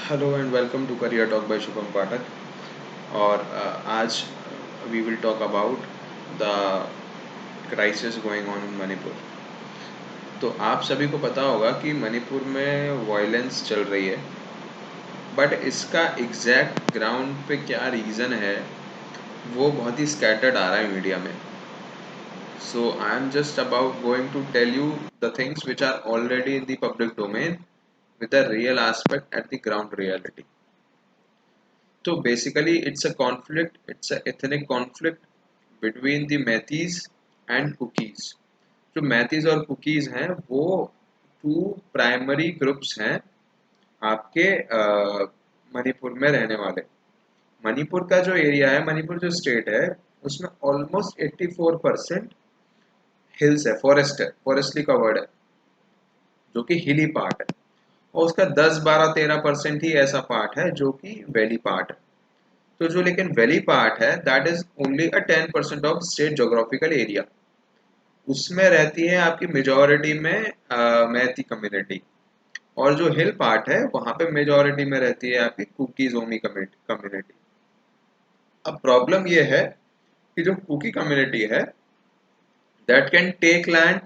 Hello and welcome to career talk by Shubham Pathak. और आज we will talk about the crisis going on in Manipur. तो आप सभी को पता होगा कि मणिपुर में वायलेंस चल रही है, बट इसका एग्जैक्ट ग्राउंड पे क्या रीज़न है वो बहुत ही स्कैटर्ड आ रहा है मीडिया में। So I am just about going to tell you the things which are already in the public domain with a real aspect at the ground reality. So basically, it's a ethnic conflict between the Metis and Kukis. जो मैथीज और cookies हैं वो to primary groups हैं आपके मणिपुर में रहने वाले। मणिपुर का जो एरिया है, मणिपुर जो स्टेट है, उसमें ऑलमोस्ट 84% हिल्स है, फॉरेस्ट है, फॉरेस्टली कवर्ड है, जो कि हिली पार्ट है। और उसका 10 12 13% ही ऐसा पार्ट है जो कि वैली पार्ट है। तो जो लेकिन वैली पार्ट है, that is only a 10% of state geographical area. उसमें रहती है आपकी मेजोरिटी में मैती कम्युनिटी। और जो हिल पार्ट है वहां पे मेजोरिटी में रहती है आपकी कुकी जोमी कम्युनिटी। अब प्रॉब्लम ये है कि जो कुकी कम्युनिटी है, that can take land,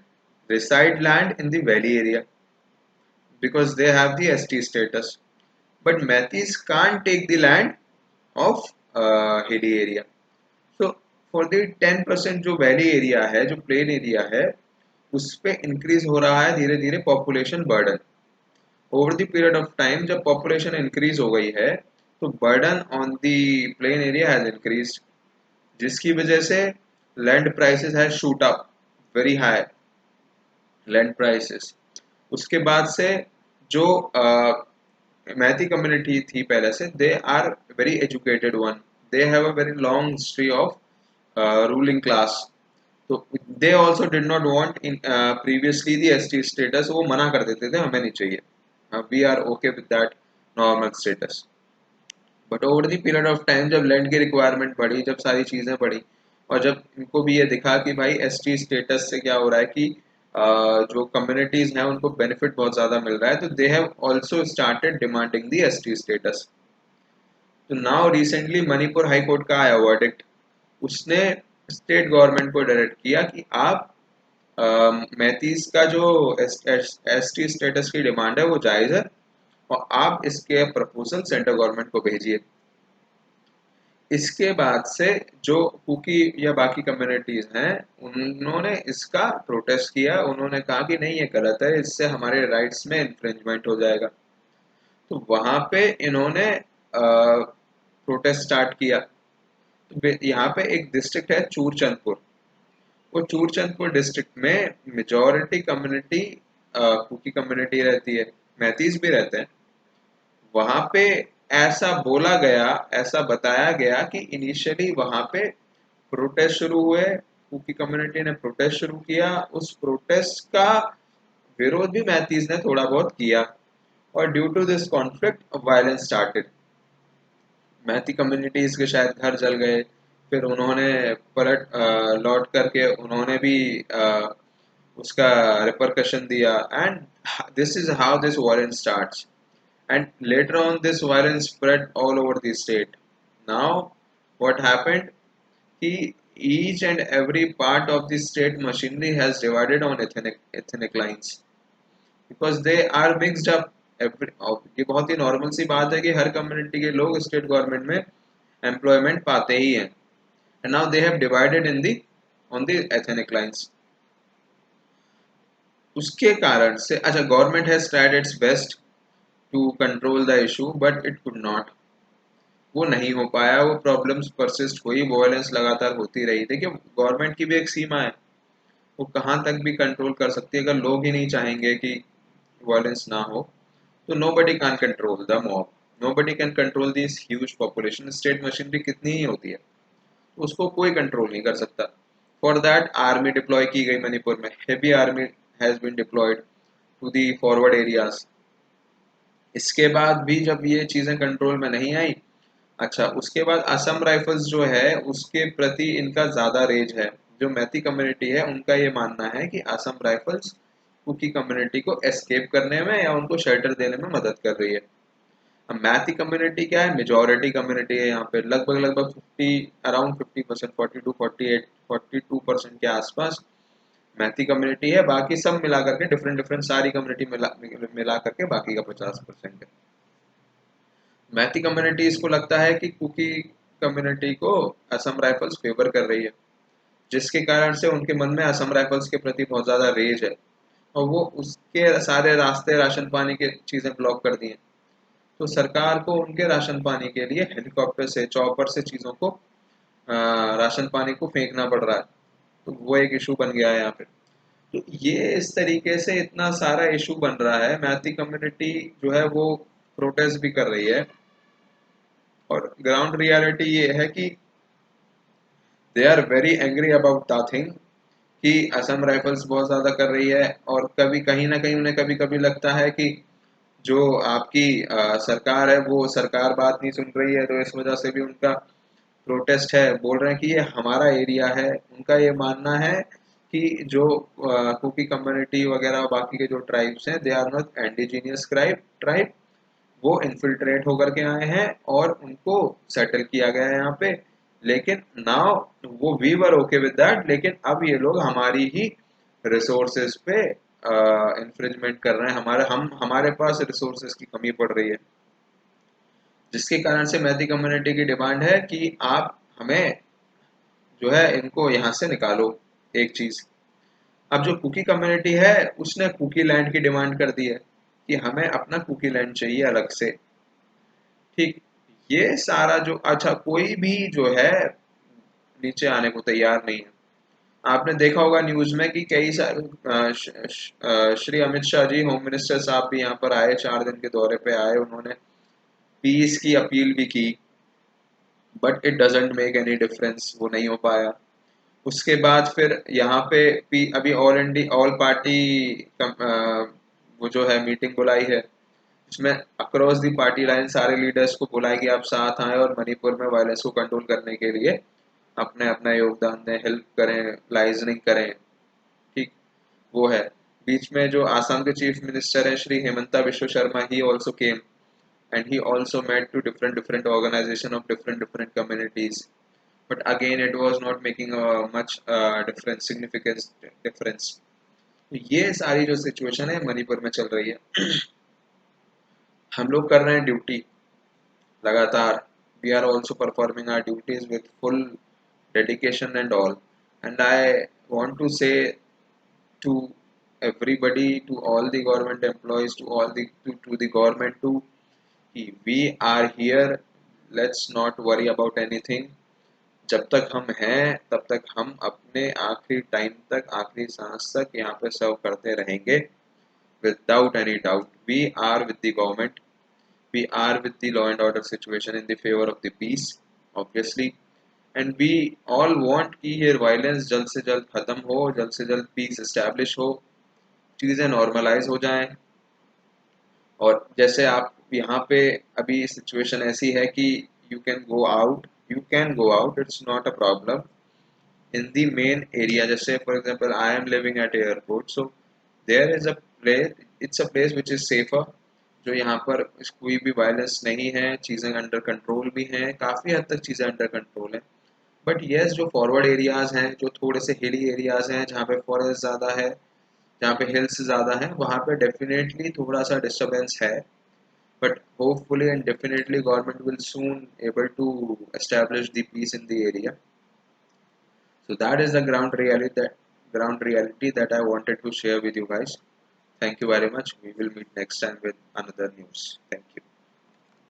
reside land in the valley area because they have the ST status. But Metis can't take the land of hilly area. So for the 10% जो valley area है, जो plain area है, उस पे increase हो रहा है धीरे धीरे population burden. Over the period of time जब पॉपुलेशन इंक्रीज हो गई है, तो burden on the plain area has increase, जिसकी वजह से land prices has shoot up very high land prices. उसके बाद से जो मैथी कम्युनिटी थी पहले से, they are very educated one, they have a very long history of ruling class. तो they also did not want in previously the ST status, वो मना कर देते थे हमें नहीं चाहिए, we are okay with that normal status. But over the period of time जब लैंड की रिक्वायरमेंट बढ़ी, जब सारी चीज़ें बढ़ी, और जब इनको भी ये दिखा कि भाई एसटी स्टेटस से क्या हो रहा है कि जो कम्युनिटीज़ हैं उनको बेनिफिट बहुत ज़्यादा मिल रहा है, तो they have also started demanding the ST status. तो now recently Manipur high court का आया वर्डिक्ट। उसने स्टेट गवर्नमेंट को डायरेक्ट किया कि आप मैथीज का जो एसटी स्टेटस की डिमांड है वो जायज़ है, और आप इसके प्रपोजल सेंट्रल गवर्नमेंट को भेजिए। इसके बाद से जो कुकी या बाकी कम्युनिटीज हैं, उन्होंने इसका प्रोटेस्ट किया। उन्होंने कहा कि नहीं, ये गलत है, इससे हमारे राइट्स में इन्फ्रिंजमेंट हो जाएगा। तो वहां पे इन्होंने प्रोटेस्ट स्टार्ट किया। तो यहाँ पे एक डिस्ट्रिक्ट है चूरचंदपुर। वो चूरचंदपुर डिस्ट्रिक्ट में मेजॉरिटी कम्युनिटी कुकी कम्युनिटी रहती है, मैतीज भी रहते हैं। वहां पे ऐसा बोला गया, ऐसा बताया गया कि इनिशियली वहां पे प्रोटेस्ट शुरू हुए, कुकी कम्युनिटी ने प्रोटेस्ट शुरू किया। उस प्रोटेस्ट का विरोध भी मैथीज ने थोड़ा बहुत किया, और due to this conflict violence started. Meitei communities के शायद घर जल गए, फिर उन्होंने पलट लौट करके उन्होंने भी उसका रिपरकशन दिया, and this is how this violence starts. And later on, this violence spread all over the state. Now, what happened? Each and every part of the state machinery has divided on ethnic lines because they are mixed up. ये बहुत ही normal सी बात है कि हर community के लोग state government में employment पाते ही हैं। And now they have divided in the on the ethnic lines. उसके कारण से अच्छा, government has tried its best to control the issue, but it could not. वो नहीं हो पाया, वो प्रॉब्लम्स परसिस्ट हुई, वायलेंस लगातार होती रही। देखिए, गवर्नमेंट की भी एक सीमा है, वो कहाँ तक भी कंट्रोल कर सकती है। अगर लोग ही नहीं चाहेंगे कि वायलेंस ना हो, तो nobody can control the mob, nobody can control this huge population. State machinery कितनी ही होती है, उसको कोई कंट्रोल नहीं कर सकता। फॉर दैट आर्मी डिप्लॉय की गई मणिपुर में, heavy army has been deployed to the forward areas. इसके बाद भी जब ये चीज़ें कंट्रोल में नहीं आई, अच्छा, उसके बाद असम राइफल्स जो है उसके प्रति इनका ज़्यादा रेज है। जो मैती कम्युनिटी है उनका ये मानना है कि असम राइफल्स कुकी कम्युनिटी को एस्केप करने में या उनको शेल्टर देने में मदद कर रही है। अब मैथी कम्युनिटी क्या है, मेजोरिटी कम्युनिटी है यहाँ पे, लगभग लगभग 50% 42% के आसपास मैथी कम्युनिटी है। बाकी सब मिला करके डिफरेंट डिफरेंट सारी कम्युनिटी मिला करके बाकी का 50% है। मैथी कम्युनिटीज को लगता है कि कुकी कम्युनिटी को असम राइफल्स फेवर कर रही है, जिसके कारण से उनके मन में असम राइफल्स के प्रति बहुत ज्यादा रेज है, और वो उसके सारे रास्ते राशन पानी के चीजें ब्लॉक कर दिए। तो सरकार को उनके राशन पानी के लिए हेलीकॉप्टर से, चॉपर से चीजों को, राशन पानी को फेंकना पड़ रहा है। तो वो एक इशू बन गया है यहाँ पे। तो ये इस तरीके से इतना सारा इशू बन रहा है, मैथी कम्युनिटी जो है वो प्रोटेस्ट भी कर रही है। और ग्राउंड रियलिटी ये है कि they are very angry about the thing कि असम राइफल्स बहुत ज्यादा कर रही है। और कभी कहीं ना कहीं उन्हें कभी कभी लगता है कि जो आपकी सरकार है वो सरकार बात नहीं सुन रही है, तो इस वजह से भी उनका प्रोटेस्ट है। बोल रहे हैं कि ये हमारा एरिया है। उनका ये मानना है कि जो कुकी कम्युनिटी वगैरह बाकी के जो ट्राइब्स हैं, they are not indigenous tribe, वो इन्फिल्ट्रेट होकर के आए हैं और उनको सेटल किया गया है यहाँ पे। लेकिन नाउ वो we were okay with that, लेकिन अब ये लोग हमारी ही रिसोर्सेज पे इंफ्रिंजमेंट कर रहे हैं। हमारे पास रिसोर्सेज की कमी पड़ रही है, जिसके कारण से मैती कम्युनिटी की डिमांड है कि आप हमें जो है इनको यहाँ से निकालो। एक चीज, अब जो कुकी कम्युनिटी है उसने कुकी लैंड की डिमांड कर दी है कि हमें अपना कुकी लैंड चाहिए अलग से। ठीक, ये सारा जो, अच्छा कोई भी जो है नीचे आने को तैयार नहीं है। आपने देखा होगा न्यूज में कि कई सारे श्री अमित शाह जी, होम मिनिस्टर साहब भी यहाँ पर आए, 4 दिन के दौरे पे आए, उन्होंने पीस की अपील भी की, but it doesn't make any difference, वो नहीं हो पाया। उसके बाद फिर यहाँ पे अभी ऑल पार्टी वो जो है मीटिंग बुलाई है, इसमें अक्रॉस दी पार्टी लाइन सारे लीडर्स को बुलाए कि आप साथ आए और मणिपुर में वायलेंस को कंट्रोल करने के लिए अपने अपना योगदान दें, हेल्प करें, लाइजनिंग करें। ठीक, वो है। बीच में जो आसाम के चीफ मिनिस्टर हैं श्री हेमंता विश्व Sharma, he also came and he also met to different organization of different communities, but again it was not making a much difference significant difference। तो ये सारी जो सिचुएशन है मणिपुर में चल रही है, हम लोग कर रहे हैं ड्यूटी लगातार। We are also performing our duties with full dedication and all, and I want to say to everybody, to all the government employees, to the government too, कि we are here, let's not worry about anything। जब तक हम हैं तब तक हम अपने आखिरी टाइम तक, आखिरी सांस तक यहाँ पे सर्व करते रहेंगे, without any doubt। we are with the government, we are with the law and order situation in the favor of the peace, obviously, and we all want कि ये वायलेंस जल्द से जल्द खत्म हो, जल्द से जल्द पीस एस्टेब्लिश हो, चीज़ें नॉर्मलाइज हो जाएं। और जैसे आप यहाँ पे अभी सिचुएशन ऐसी है कि you can go out, it's not a problem in the main area. जैसे for example I am living at airport, so there is a place, it's a place which is safer, जो यहाँ पर कोई भी violence नहीं है, चीज़ें under control भी हैं, काफ़ी हद तक चीज़ें अंडर कंट्रोल हैं। बट येस, जो फॉरवर्ड एरियाज हैं, जो थोड़े से हिली एरियाज हैं, जहाँ पे फॉरेस्ट ज़्यादा है, जहाँ पे हिल्स ज़्यादा हैं, वहाँ पे डेफिनेटली थोड़ा सा डिस्टर्बेंस है। But hopefully and definitely government will soon able to establish the peace in the area. So that is the ground reality that I wanted to share with you guys. Thank you very much. We will meet next time with another news. Thank you.